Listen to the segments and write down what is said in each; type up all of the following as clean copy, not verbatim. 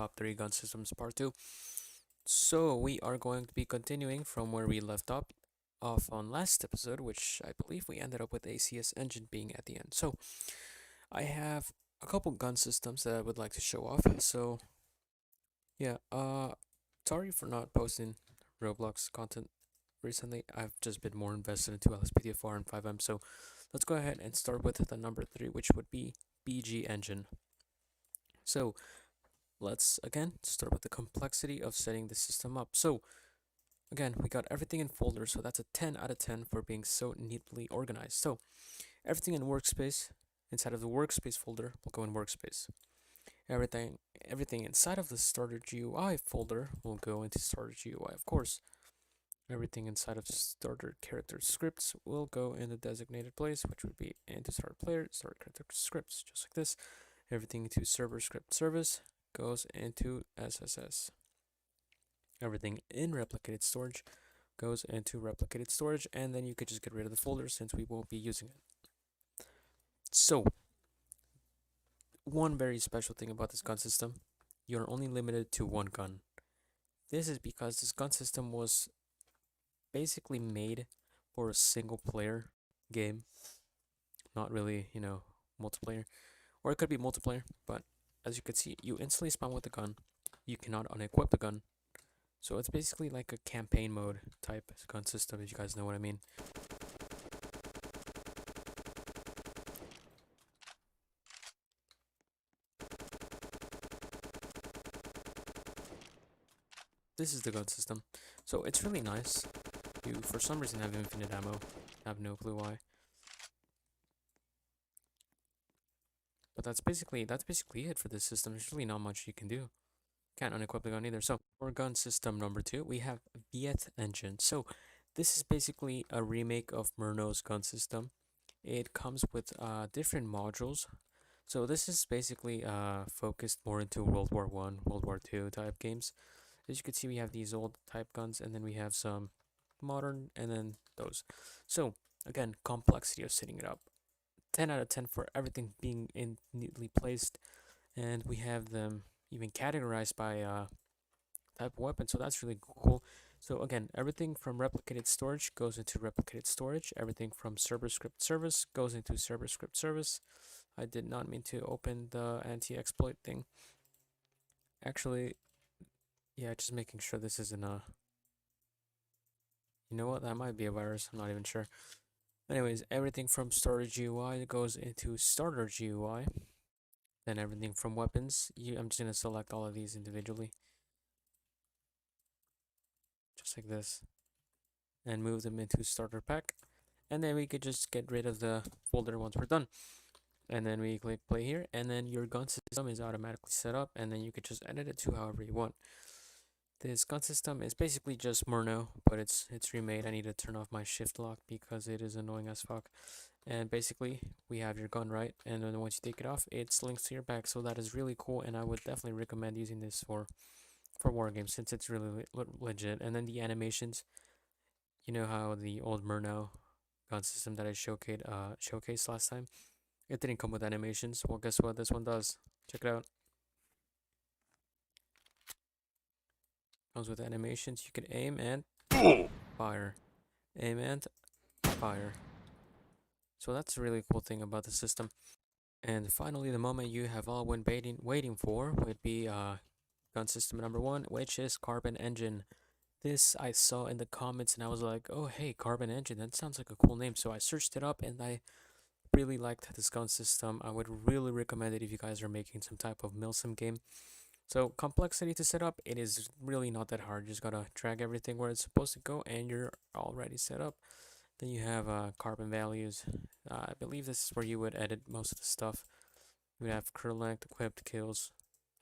Top 3 Gun Systems Part 2. So we are going to be continuing from where we left off on last episode, which I believe we ended up with ACS engine being at the end. So I have a couple gun systems that I would like to show off. So yeah, sorry for not posting Roblox content recently. I've just been more invested into LSPDFR and 5M. So let's go ahead and start with the number 3, which would be BG Engine. So let's again start with the complexity of setting the system up. So again, we got everything in folders, so that's a 10 out of 10 for being so neatly organized. So everything in workspace, inside of the workspace folder, will go in workspace. Everything inside of the starter GUI folder will go into starter GUI, of course. Everything inside of starter character scripts will go in the designated place, which would be into starter player, starter character scripts, just like this. Everything into server script service goes into SSS. Everything in replicated storage goes into replicated storage, and then you could just get rid of the folder since we won't be using it. So, one very special thing about this gun system, you're only limited to one gun. This is because this gun system was basically made for a single player game, not really, multiplayer, or it could be multiplayer, but as you can see, you instantly spawn with the gun. You cannot unequip the gun. So it's basically like a campaign mode type gun system, if you guys know what I mean. This is the gun system. So it's really nice. You, for some reason, have infinite ammo. I have no clue why. But that's basically it for this system. There's really not much you can do. Can't unequip the gun either. So for gun system number 2, we have Viet Engine. So this is basically a remake of Murno's gun system. It comes with different modules. So this is basically focused more into World War I, World War II type games. As you can see, we have these old type guns, and then we have some modern, and then those. So again, complexity of setting it up. 10 out of 10 for everything being neatly placed, and we have them even categorized by type of weapon, so that's really cool. So again, everything from replicated storage goes into replicated storage. Everything from server script service goes into server script service. I did not mean to open the anti-exploit thing. Actually, yeah, just making sure this isn't a... You know what? That might be a virus. I'm not even sure. Anyways, everything from storage GUI goes into starter GUI. Then everything from weapons, I'm just going to select all of these individually. Just like this. And move them into starter pack. And then we could just get rid of the folder once we're done. And then we click play here, and then your gun system is automatically set up, and then you could just edit it to however you want. This gun system is basically just Murno, but it's remade. I need to turn off my shift lock because it is annoying as fuck. And basically, we have your gun, right? And then once you take it off, it links to your back. So that is really cool, and I would definitely recommend using this for war games since it's really legit. And then the animations, you know how the old Murno gun system that I showcased last time, it didn't come with animations. Well, guess what? This one does. Check it out. Comes with animations. You can aim and fire. Aim and fire. So that's a really cool thing about the system. And finally, the moment you have all been waiting for would be gun system number 1, which is Carbon Engine. This I saw in the comments and I was like, oh hey, Carbon Engine, that sounds like a cool name. So I searched it up and I really liked this gun system. I would really recommend it if you guys are making some type of milsim game. So complexity to set up, it is really not that hard. You just gotta drag everything where it's supposed to go and you're already set up. Then you have carbon values. I believe this is where you would edit most of the stuff. We have crew length, equipped, kills.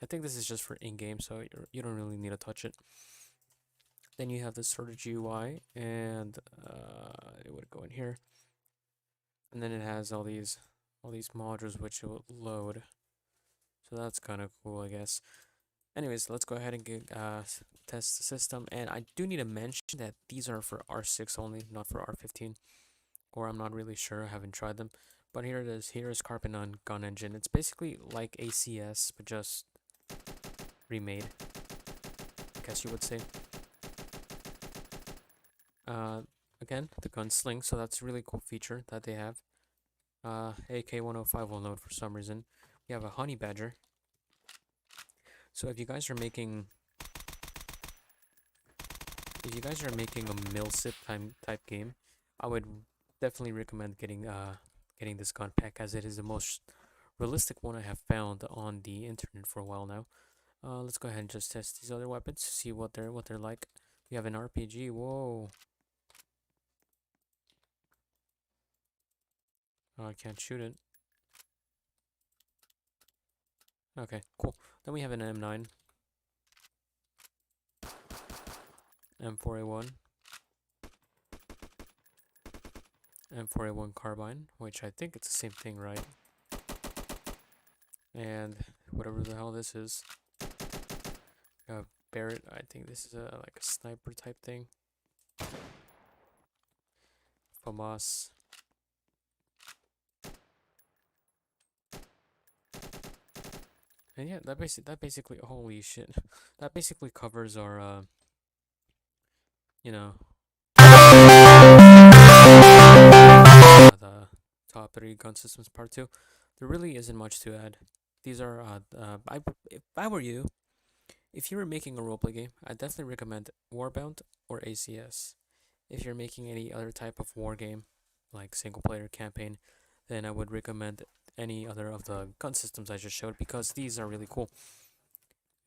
I think this is just for in-game, so you don't really need to touch it. Then you have the sort of GUI, and it would go in here. And then it has all these modules which will load. So that's kind of cool, I guess. Anyways, let's go ahead and test the system. And I do need to mention that these are for R6 only, not for R15. Or I'm not really sure, I haven't tried them. But here it is. Here is Carbon Gun Engine. It's basically like ACS, but just remade, I guess you would say. Again, the gunsling, so that's a really cool feature that they have. AK-105 will load for some reason. We have a honey badger. So if you guys are making a milsip type game, I would definitely recommend getting this gun pack, as it is the most realistic one I have found on the internet for a while now. Let's go ahead and just test these other weapons to see what they're like. We have an RPG. Whoa. Oh, I can't shoot it. Okay, cool. Then we have an M9, M4A1, M4A1 carbine, which I think it's the same thing, right? And whatever the hell this is. Barrett, I think this is like a sniper type thing. FAMAS. And yeah, that basically holy shit. That basically covers our you know, the top 3 gun systems part 2. There really isn't much to add. These are if I were you, if you were making a roleplay game, I'd definitely recommend Warbound or ACS. If you're making any other type of war game, like single player campaign, then I would recommend any other of the gun systems I just showed, because these are really cool.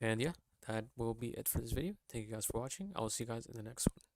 And yeah, that will be it for this video. Thank you guys for watching. I will see you guys in the next one.